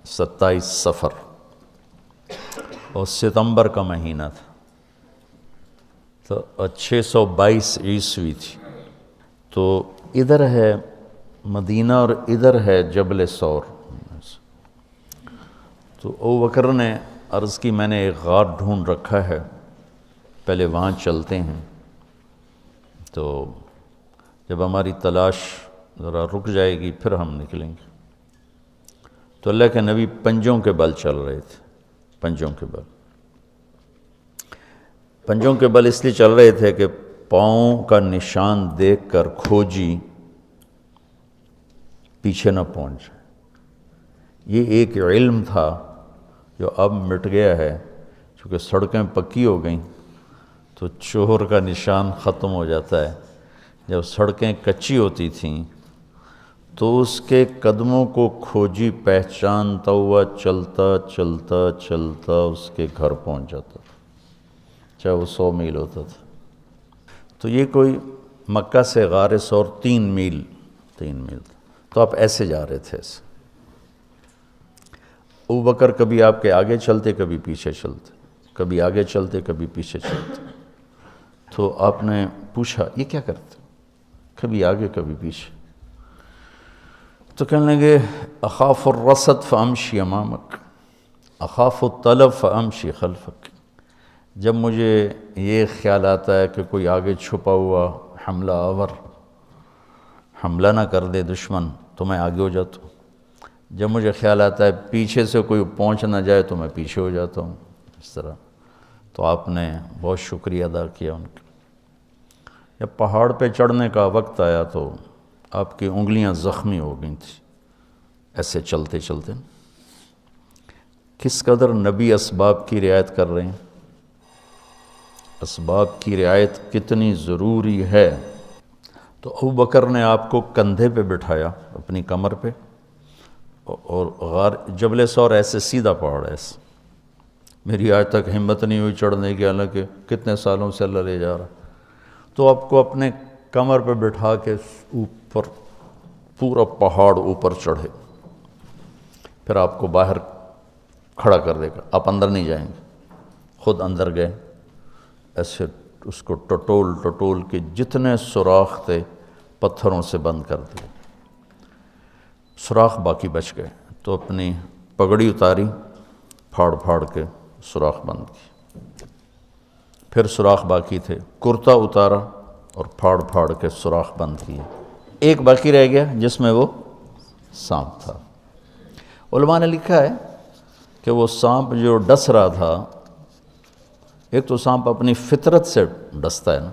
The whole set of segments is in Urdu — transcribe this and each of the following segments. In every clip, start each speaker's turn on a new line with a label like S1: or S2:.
S1: 27 صفر اور ستمبر کا مہینہ تھا، تو 622 عیسوی تھی۔ تو ادھر ہے مدینہ اور ادھر ہے جبل ثور۔ تو ابو بکر نے عرض کی میں نے ایک غار ڈھونڈ رکھا ہے، پہلے وہاں چلتے ہیں، تو جب ہماری تلاش ذرا رک جائے گی پھر ہم نکلیں گے۔ تو اللہ کے نبی پنجوں کے بل چل رہے تھے، پنجوں کے بل، پنجوں کے بل اس لیے چل رہے تھے کہ پاؤں کا نشان دیکھ کر کھوجی پیچھے نہ پہنچ جائے۔ یہ ایک علم تھا جو اب مٹ گیا ہے، چونکہ سڑکیں پکی ہو گئیں تو چور کا نشان ختم ہو جاتا ہے۔ جب سڑکیں کچی ہوتی تھیں تو اس کے قدموں کو کھوجی پہچانتا ہوا چلتا چلتا چلتا اس کے گھر پہنچ جاتا تھا، چاہے وہ 100 میل ہوتا تھا۔ تو یہ کوئی مکہ سے غار ثور 3 میل تھا، تو آپ ایسے جا رہے تھے ایسے۔ ابو بکر کبھی آپ کے آگے چلتے کبھی پیچھے چلتے، کبھی آگے چلتے کبھی پیچھے چلتے۔ تو آپ نے پوچھا یہ کیا کرتے؟ کبھی آگے کبھی پیچھے۔ تو کہنے لگے اخاف الرصد فامشی امامک، اخاف الطلب فامشی خلفک۔ جب مجھے یہ خیال آتا ہے کہ کوئی آگے چھپا ہوا حملہ آور حملہ نہ کر دے دشمن تو میں آگے ہو جاتا ہوں، جب مجھے خیال آتا ہے پیچھے سے کوئی پہنچ نہ جائے تو میں پیچھے ہو جاتا ہوں، اس طرح۔ تو آپ نے بہت شکریہ ادا کیا ان کا۔ جب پہاڑ پہ چڑھنے کا وقت آیا تو آپ کی انگلیاں زخمی ہو گئی تھیں ایسے چلتے چلتے۔ کس قدر نبی اسباب کی رعایت کر رہے ہیں، اسباب کی رعایت کتنی ضروری ہے۔ تو ابو بکر نے آپ کو کندھے پہ بٹھایا اپنی کمر پہ، اور غار جبل ثور ایسے سیدھا پہاڑ ہے ایسے، میری آج تک ہمت نہیں ہوئی چڑھنے کی، حالانکہ کتنے سالوں سے اللہ لے جا رہا۔ تو آپ کو اپنے کمر پہ بٹھا کے اوپر پورا پہاڑ اوپر چڑھے، پھر آپ کو باہر کھڑا کر دے گا، آپ اندر نہیں جائیں گے، خود اندر گئے، ایسے اس کو ٹٹول ٹٹول کے جتنے سوراخ تھے پتھروں سے بند کر دیے، سوراخ باقی بچ گئے۔ تو اپنی پگڑی اتاری، پھاڑ پھاڑ کے سوراخ بند کی، پھر سوراخ باقی تھے، کرتا اتارا اور پھاڑ پھاڑ کے سوراخ بند کیے۔ ایک باقی رہ گیا جس میں وہ سانپ تھا۔ علماء نے لکھا ہے کہ وہ سانپ جو ڈس رہا تھا، ایک تو سانپ اپنی فطرت سے ڈستا ہے نا،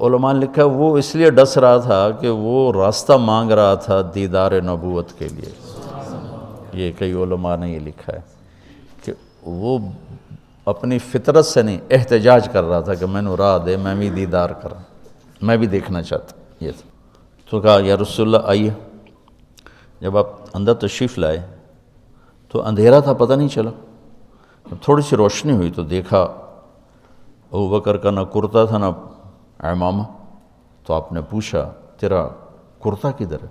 S1: علماء نے لکھا وہ اس لیے ڈس رہا تھا کہ وہ راستہ مانگ رہا تھا دیدار نبوت کے لیے۔ یہ کئی علماء نے یہ لکھا ہے کہ وہ اپنی فطرت سے نہیں، احتجاج کر رہا تھا کہ میں نے راہ دے، میں بھی دیدار کروں، میں بھی دیکھنا چاہتا یہ تھا۔ تو کہا یا رسول اللہ آئیے۔ جب آپ اندر تشریف لائے تو اندھیرا تھا، پتہ نہیں چلا۔ تھوڑی سی روشنی ہوئی تو دیکھا ابو بکر کا نہ کرتا تھا نہ عمامہ۔ تو آپ نے پوچھا تیرا کرتا کدھر ہے،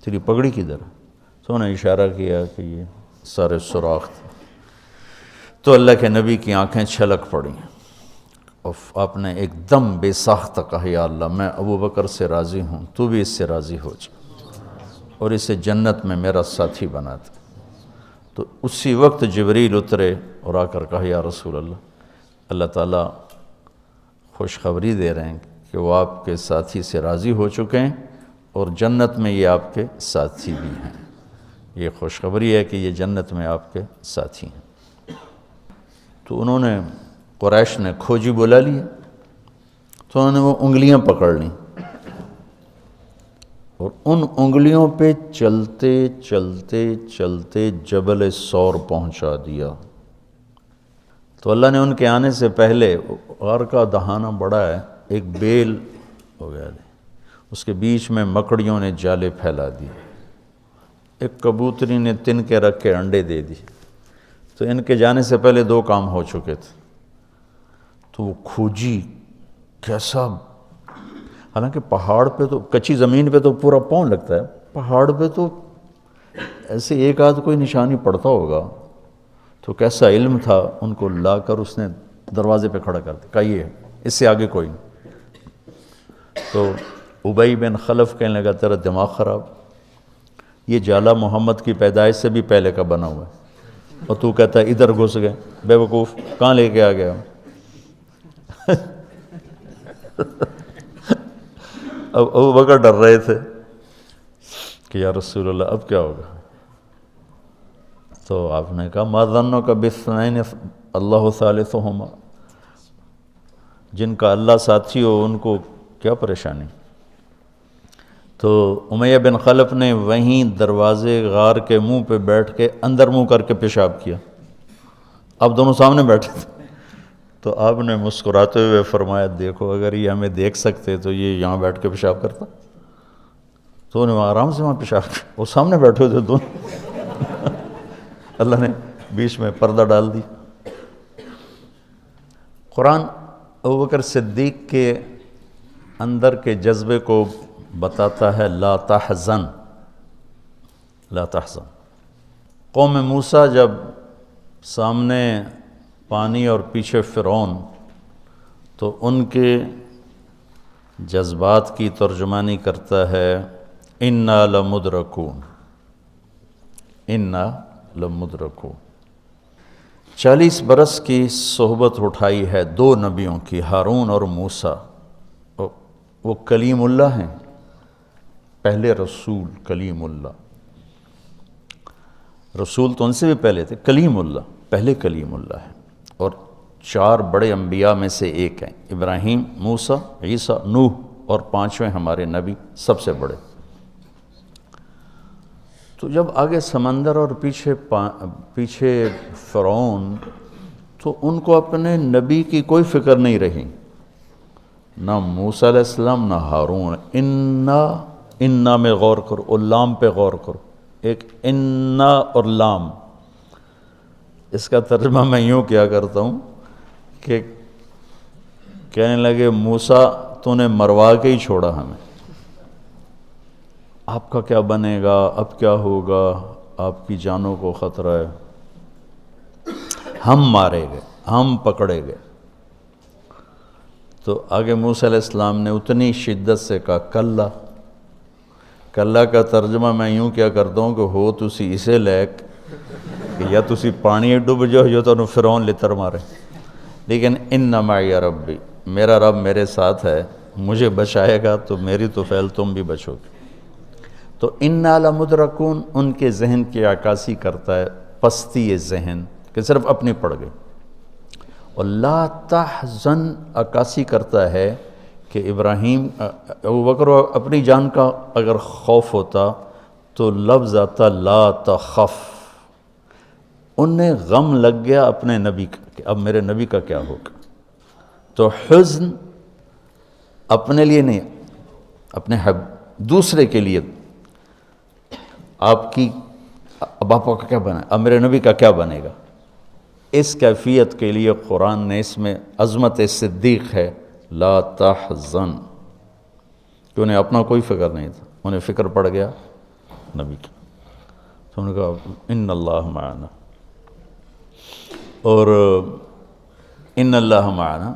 S1: تیری پگڑی کدھر ہے؟ تو انہوں نے اشارہ کیا کہ یہ سارے سوراخ تھے۔ تو اللہ کے نبی کی آنکھیں چھلک پڑیں، اور آپ نے ایک دم بے ساختہ کہا یا اللہ میں ابو بکر سے راضی ہوں، تو بھی اس سے راضی ہو جا اور اسے جنت میں میرا ساتھی بنا دے۔ تو اسی وقت جبریل اترے اور آ کر کہا یا رسول اللہ، اللہ تعالیٰ خوشخبری دے رہے ہیں کہ وہ آپ کے ساتھی سے راضی ہو چکے ہیں اور جنت میں یہ آپ کے ساتھی بھی ہیں۔ یہ خوشخبری ہے کہ یہ جنت میں آپ کے ساتھی ہیں۔ تو انہوں نے قریش نے کھوجی بلا لیا، تو انہوں نے وہ انگلیاں پکڑ لیں اور ان انگلیوں پہ چلتے چلتے چلتے جبل ثور پہنچا دیا۔ تو اللہ نے ان کے آنے سے پہلے، غار کا دہانہ بڑا ہے، ایک بیل ہو گیا، اس کے بیچ میں مکڑیوں نے جالے پھیلا دیے، ایک کبوتری نے تن کے رکھ کے انڈے دے دی۔ تو ان کے جانے سے پہلے 2 کام ہو چکے تھے۔ تو وہ کھوجی کیسا، حالانکہ پہاڑ پہ تو کچی زمین پہ تو پورا پاؤں لگتا ہے، پہاڑ پہ تو ایسے ایک آدھ کوئی نشانی پڑتا ہوگا تو کیسا علم تھا، ان کو لا کر اس نے دروازے پہ کھڑا کر دیا، کہا یہ اس سے آگے کوئی نہیں۔ تو ابی بن خلف کہنے لگا تیرا دماغ خراب، یہ جالا محمد کی پیدائش سے بھی پہلے کا بنا ہوا ہے، اور تو کہتا ہے ادھر گھس گئے، بے وقوف کہاں لے کے آ گیا؟ اب ابو بکر ڈر رہے تھے کہ یا رسول اللہ اب کیا ہوگا؟ تو آپ نے کہا ما ظنک باثنین اللہ ثالثہما، جن کا اللہ ساتھی ہو ان کو کیا پریشانی؟ تو امیہ بن خلف نے وہیں دروازے غار کے منہ پہ بیٹھ کے اندر منہ کر کے پیشاب کیا، اب دونوں سامنے بیٹھے تھے۔ تو آپ نے مسکراتے ہوئے فرمایا دیکھو اگر یہ ہمیں دیکھ سکتے تو یہ یہاں بیٹھ کے پیشاب کرتا، تو انہیں آرام سے وہاں پیشاب کیا، وہ سامنے بیٹھے تھے دونوں۔ اللہ نے بیچ میں پردہ ڈال دی۔ قرآن ابوبکر صدیق کے اندر کے جذبے کو بتاتا ہے، لا تحزن لا تحزن۔ قوم موسیٰ جب سامنے پانی اور پیچھے فرعون، تو ان کے جذبات کی ترجمانی کرتا ہے انا لمدرکون، انا لمدرکون۔ 40 برس کی صحبت اٹھائی ہے دو نبیوں کی، ہارون اور موسیٰ۔ وہ کلیم اللہ ہیں، پہلے رسول کلیم اللہ، رسول تو ان سے بھی پہلے تھے، کلیم اللہ پہلے کلیم اللہ ہے، اور 4 بڑے انبیاء میں سے ایک ہیں، ابراہیم، موسیٰ، عیسیٰ، نوح، اور 5ویں ہمارے نبی سب سے بڑے۔ تو جب آگے سمندر اور پیچھے فرعون، تو ان کو اپنے نبی کی کوئی فکر نہیں رہی، نہ موسیٰ علیہ السلام نہ ہارون۔ انا میں غور کرو، اور لام پہ غور کرو، ایک انا اور لام، اس کا ترجمہ میں یوں کیا کرتا ہوں کہ کہنے لگے موسیٰ تو نے مروا کے ہی چھوڑا ہمیں، آپ کا کیا بنے گا، اب کیا ہوگا، آپ کی جانوں کو خطرہ ہے، ہم مارے گئے، ہم پکڑے گئے۔ تو آگے موسیٰ علیہ السلام نے اتنی شدت سے کہا کلا۔ کلا کا ترجمہ میں یوں کیا کرتا ہوں کہ ہو تسی اسے لیک کہ یا تسی پانی ڈوب جاؤ یا تو فرعون لتر مارے، لیکن ان معی ربی، میرا رب میرے ساتھ ہے، مجھے بچائے گا تو میری تو فعل تم بھی بچو گے۔ تو انا لمدرکون ان کے ذہن کی عکاسی کرتا ہے، پستی ذہن کہ صرف اپنی پڑ گئی، اور لا تحزن عکاسی کرتا ہے کہ ابراہیم ابوبکر اپنی جان کا اگر خوف ہوتا تو لفظ آتا لا تخف، انہیں غم لگ گیا اپنے نبی کا کہ اب میرے نبی کا کیا ہوگا۔ تو حزن اپنے لیے نہیں، اپنے دوسرے کے لیے، آپ کی اب آپ کا کیا بنا، اب میرے نبی کا کیا بنے گا، اس کیفیت کے لیے قرآن نے اس میں عظمت صدیق ہے، لا تحزن، کہ انہیں اپنا کوئی فکر نہیں تھا، انہیں فکر پڑ گیا نبی کی۔ تو انہوں نے کہا ان اللہ معنا، اور ان اللہ معنا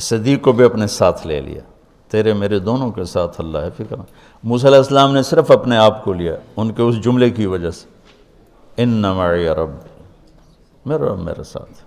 S1: صدیق کو بھی اپنے ساتھ لے لیا، تیرے میرے دونوں کے ساتھ اللہ ہے، فکر۔ موسیٰ علیہ السلام نے صرف اپنے آپ کو لیا ان کے اس جملے کی وجہ سے، ان معی رب، میرا رب میرے ساتھ۔